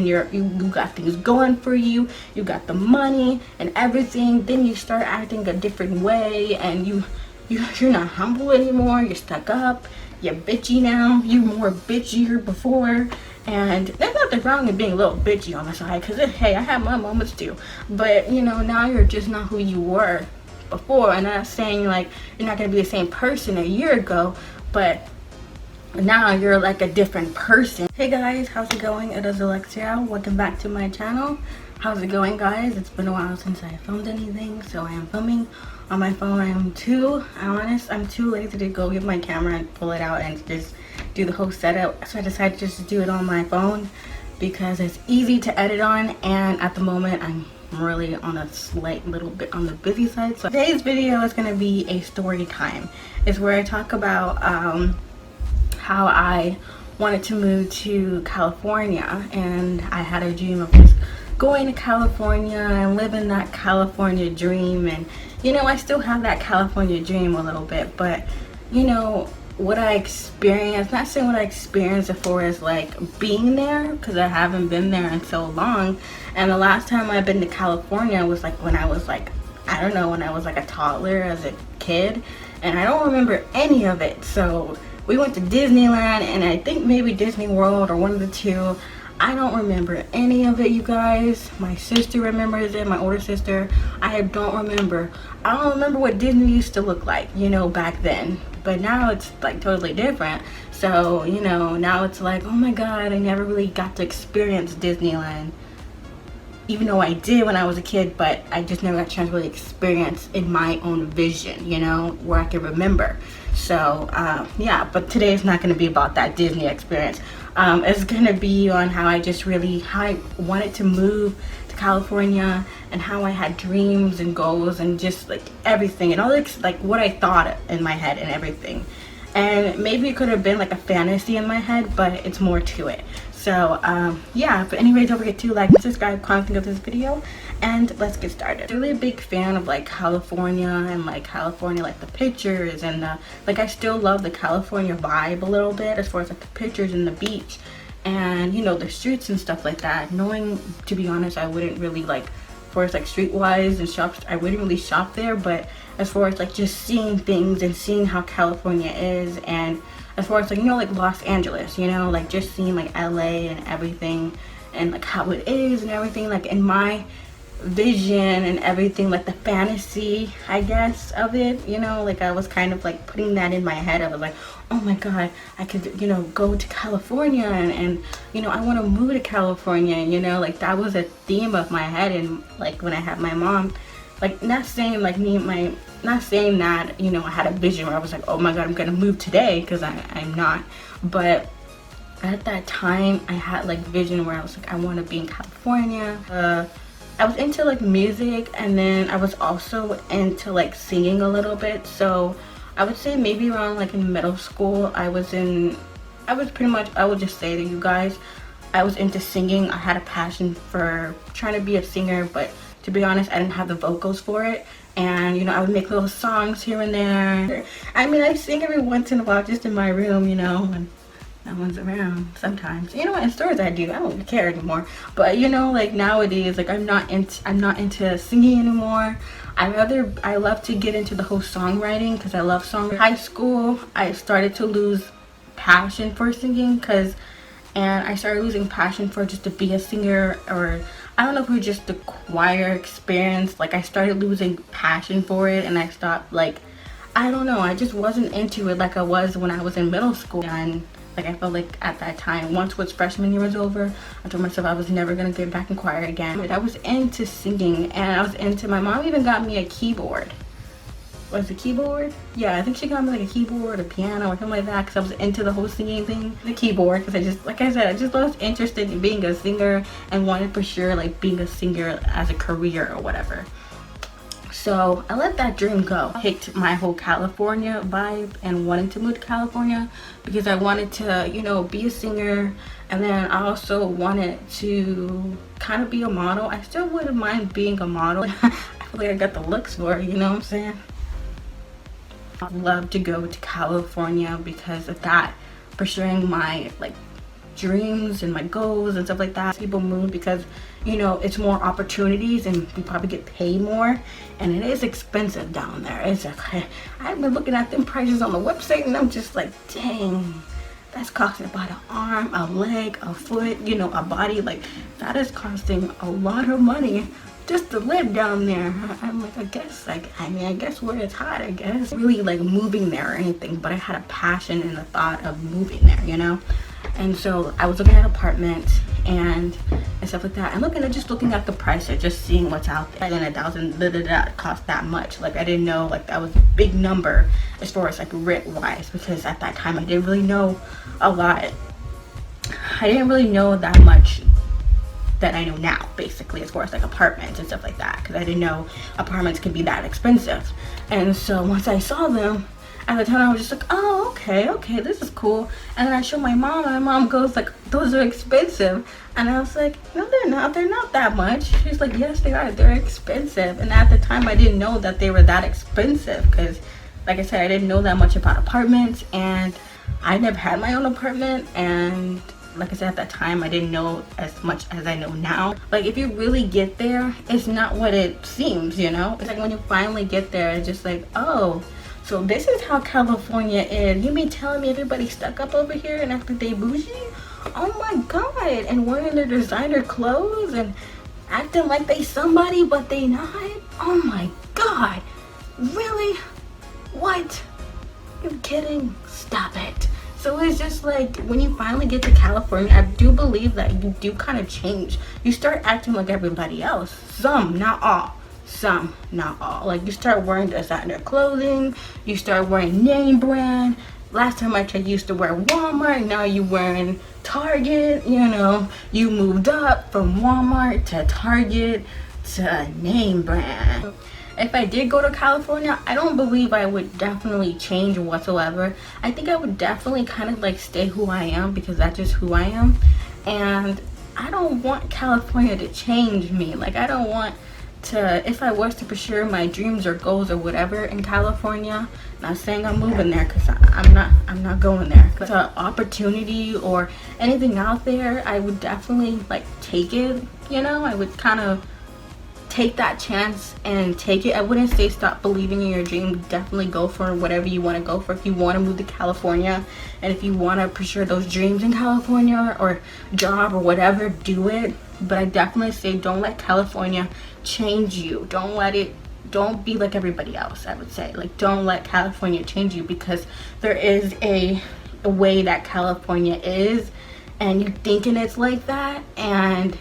you got things going for you, you got the money and everything, then you start acting a different way, and you're not humble anymore. You're stuck up, you're bitchy now. You're more bitchier before. And there's nothing wrong with being a little bitchy on the side, because hey, I have my moments too. But you know, now you're just not who you were before. And I'm not saying like you're not going to be the same person a year ago, but now you're like a different person. Hey guys, how's it going? It is Alexia. Welcome back to my channel. How's it going, guys? It's been a while since I filmed anything, so I am filming on my phone. I'm too lazy to go get my camera and pull it out and just do the whole setup, so I decided just to do it on my phone because it's easy to edit on, and at the moment I'm really on a slight little bit on the busy side. So today's video is going to be a story time. It's where I talk about how I wanted to move to California, and I had a dream of just going to California and living that California dream. And you know, I still have that California dream a little bit, but you know what I experienced, not saying what I experienced as far as like being there, because I haven't been there in so long. And the last time I've been to California was like when I was like, I don't know, when I was like a toddler, as a kid, and I don't remember any of it. So we went to Disneyland, and I think maybe Disney World, or one of the two. I don't remember any of it, you guys. My sister remembers it, my older sister. I don't remember. I don't remember what Disney used to look like, you know, back then. But now it's like totally different. So, you know, now it's like, oh my god, I never really got to experience Disneyland. Even though I did when I was a kid, but I just never got a chance to really experience in my own vision, you know, where I can remember. So, yeah, but today is not going to be about that Disney experience. It's going to be on how I wanted to move to California, and how I had dreams and goals and just like everything, and all like what I thought in my head and everything. And maybe it could have been like a fantasy in my head, but it's more to it. So yeah, but anyway, don't forget to like and subscribe, comment of this video, and let's get started. I'm really a big fan of like California, and like California, like the pictures, and like I still love the California vibe a little bit, as far as like the pictures and the beach, and you know, the streets and stuff like that. Knowing, to be honest, I wouldn't really like, as far as like streetwise and shops, I wouldn't really shop there, but as far as like just seeing things and seeing how California is, and as far as like, you know, like Los Angeles, you know, like just seeing like LA and everything, and like how it is and everything, like in my vision and everything, like the fantasy, I guess, of it, you know, like I was kind of like putting that in my head. I was like, oh my god, I could, you know, go to California, and you know, I want to move to California, you know, like that was a theme of my head. And like when I had my mom, like not saying like not saying that, you know, I had a vision where I was like, oh my god, I'm gonna move today, because I'm not. But at that time I had like vision where I was like, I want to be in California. I was into like music, and then I was also into like singing a little bit. So I would say maybe around like in middle school, I would just say to you guys, I was into singing. I had a passion for trying to be a singer, but to be honest, I didn't have the vocals for it. And you know, I would make little songs here and there. I mean, I sing every once in a while just in my room, you know, and no one's around sometimes. You know what, in stores I do. I don't care anymore. But you know, like nowadays, like I'm not into singing anymore. I love to get into the whole songwriting, because I love songwriting. High school, I started to lose passion for singing, and I started losing passion for just to be a singer, or I don't know if it was just the choir experience. Like I started losing passion for it, and I stopped, like, I don't know, I just wasn't into it like I was when I was in middle school. And like I felt like at that time, once freshman year was over, I told myself I was never gonna get back in choir again. But I was into singing, and I was into, my mom even got me a keyboard. Was it keyboard? Yeah, I think she got me like a keyboard, a piano, or something like that, because I was into the whole singing thing. The keyboard, because I just, like I said, I just was interested in being a singer, and wanted for sure like being a singer as a career or whatever. So I let that dream go. I picked my whole California vibe and wanted to move to California because I wanted to, you know, be a singer, and then I also wanted to kind of be a model. I still wouldn't mind being a model. I feel like I got the looks for it, you know what I'm saying? I'd love to go to California because of that, pursuing my like dreams and my goals and stuff like that. People move because, you know, it's more opportunities and we probably get paid more, and it is expensive down there. It's like, I've been looking at them prices on the website and I'm just like, dang, that's costing about an arm, a leg, a foot, you know, a body. Like, that is costing a lot of money just to live down there. I'm like, I guess, like, I mean, I guess where it's hot, I guess. Really like moving there or anything, but I had a passion and a thought of moving there, you know? And so I was looking at apartments and stuff like that, and looking at the prices, just seeing what's out there. And $1,000 cost that much. Like, I didn't know, like, that was a big number as far as like rent wise, because at that time I didn't really know a lot. I didn't really know that much that I know now, basically, as far as like apartments and stuff like that, because I didn't know apartments can be that expensive. And so once I saw them at the time, I was just like, oh, okay, this is cool. And then I showed my mom, and my mom goes like, those are expensive. And I was like, no, they're not that much. She's like, yes, they are, they're expensive. And at the time I didn't know that they were that expensive, because like I said, I didn't know that much about apartments, and I never had my own apartment. And like I said, at that time I didn't know as much as I know now. Like, if you really get there, it's not what it seems, you know? It's like when you finally get there, it's just like, oh, so this is how California is. You mean telling me everybody's stuck up over here and acting they bougie? Oh my god, and wearing their designer clothes and acting like they somebody but they not? Oh my god, really? What? You're kidding? Stop it. So it's just like, when you finally get to California, I do believe that you do kind of change. You start acting like everybody else. Some, not all. Some, not all. Like, you start wearing designer clothing, you start wearing name brand. Last time I checked, you used to wear Walmart, now you wearing Target. You know, you moved up from Walmart to Target to name brand. If I did go to California, I don't believe I would definitely change whatsoever. I think I would definitely kind of like stay who I am, because that's just who I am. And I don't want California to change me. Like, I don't want to, if I was to pursue my dreams or goals or whatever in California, not saying I'm moving there, because I'm not going there. But an opportunity or anything out there, I would definitely like take it, you know? I would kind of take that chance and take it. I wouldn't say stop believing in your dream. Definitely go for whatever you want to go for. If you want to move to California, and if you want to pursue those dreams in California or job or whatever, do it. But I definitely say don't let California change you. Don't be like everybody else. I would say, like, don't let California change you, because there is a way that California is, and you're thinking it's like that, and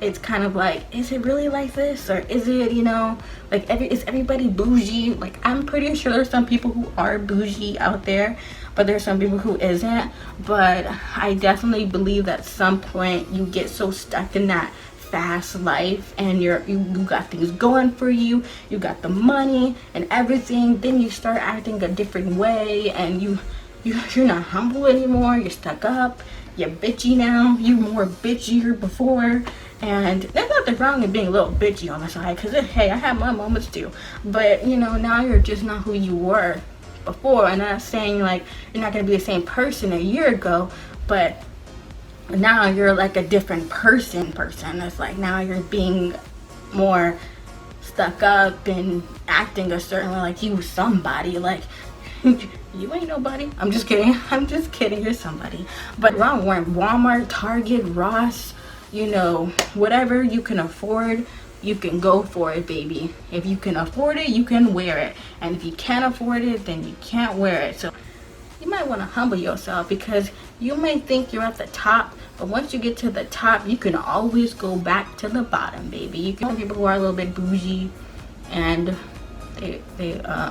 it's kind of like, is it really like this, or is it, you know, like, is everybody bougie? Like, I'm pretty sure there's some people who are bougie out there, but there's some people who isn't. But I definitely believe that at some point you get so stuck in that fast life, and you got things going for you, you got the money and everything, then you start acting a different way, and you're not humble anymore. You're stuck up, you're bitchy now. You're more bitchier before. And there's nothing wrong with being a little bitchy on the side, because hey, I have my moments too. But you know, now you're just not who you were before. And I'm not saying like you're not gonna be the same person a year ago, but now you're like a different person. It's like now you're being more stuck up and acting a certain way, like you somebody. Like, you ain't nobody. I'm just kidding, you're somebody. But wrong, wearing Walmart, Target, Ross, you know, whatever you can afford, you can go for it, baby. If you can afford it, you can wear it. And if you can't afford it, then you can't wear it. So you might want to humble yourself, because you may think you're at the top, but once you get to the top, you can always go back to the bottom, baby. You can have people who are a little bit bougie, and they're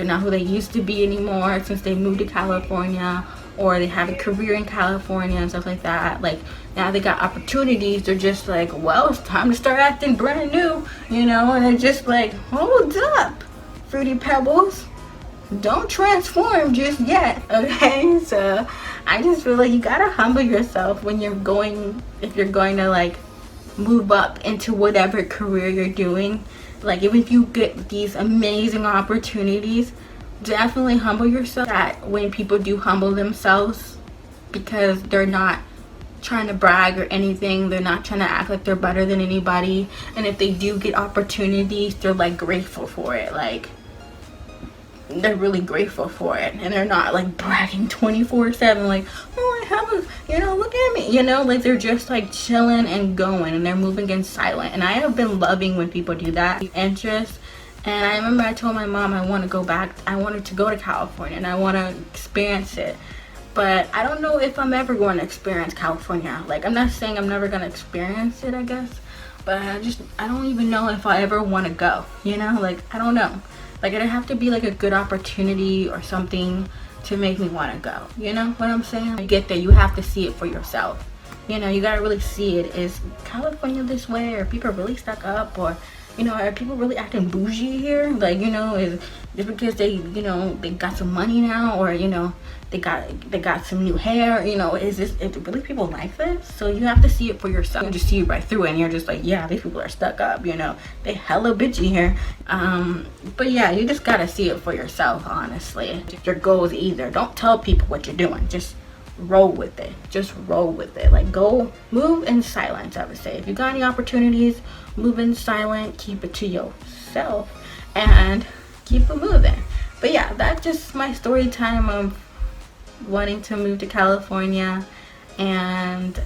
not who they used to be anymore since they moved to California, or they have a career in California and stuff like that. Like, now they got opportunities. They're just like, well, it's time to start acting brand new, you know? And it's just like, hold up, Fruity Pebbles, don't transform just yet, okay? So I just feel like you gotta humble yourself when you're going, if you're going to like move up into whatever career you're doing. Like, even if you get these amazing opportunities, definitely humble yourself. That when people do humble themselves, because they're not trying to brag or anything. They're not trying to act like they're better than anybody. And if they do get opportunities, they're like grateful for it. Like, they're really grateful for it, and they're not like bragging 24/7 like, oh, I have a, you know, look at me, you know, like they're just like chilling and going, and they're moving in silent. And I have been loving when people do that. Interest. And I remember I told my mom I want to go back, I wanted to go to California and I want to experience it, but I don't know if I'm ever going to experience California. Like, I'm not saying I'm never going to experience it, I guess, but I don't even know if I ever want to go, you know, like, I don't know. Like, it'd have to be like a good opportunity or something to make me want to go. You know what I'm saying? You get there, you have to see it for yourself. You know, you gotta really see it. Is California this way? Or people really stuck up? Or, you know, are people really acting bougie here? Like, you know, is just because they, you know, they got some money now, or, you know, they got some new hair, you know, is really people like this? So you have to see it for yourself. You just see right through it, and you're just like, yeah, these people are stuck up, you know, they hella bitchy here. But yeah, you just gotta see it for yourself, honestly. Your goal is either don't tell people what you're doing, just roll with it. Just roll with it. Like, go move in silence, I would say. If you got any opportunities, move in silent, keep it to yourself, and keep it moving. But yeah, that's just my story time of wanting to move to California. And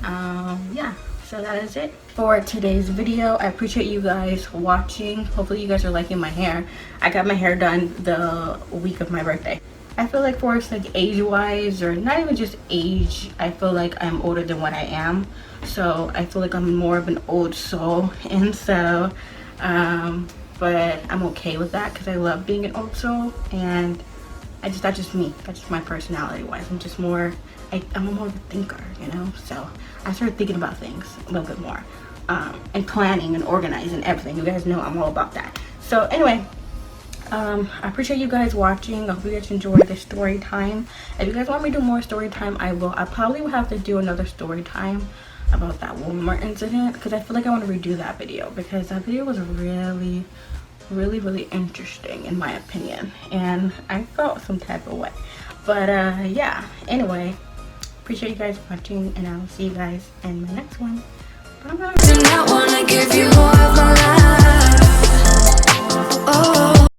yeah, so that is it for today's video. I appreciate you guys watching. Hopefully you guys are liking my hair. I got my hair done the week of my birthday. I feel like for us, like, age wise, or not even just age, I feel like I'm older than what I am. So I feel like I'm more of an old soul, and so but I'm okay with that because I love being an old soul. And that's just me. That's just my personality wise. I'm just more, I'm more of a thinker, you know. So I started thinking about things a little bit more, and planning and organizing everything. You guys know I'm all about that. So anyway, I appreciate you guys watching. I hope you guys enjoyed this story time. If you guys want me to do more story time, I will. I probably will have to do another story time about that Walmart incident, because I feel like I want to redo that video, because that video was really interesting in my opinion, and I felt some type of way. But yeah, anyway, appreciate you guys watching, and I'll see you guys in my next one. Bye.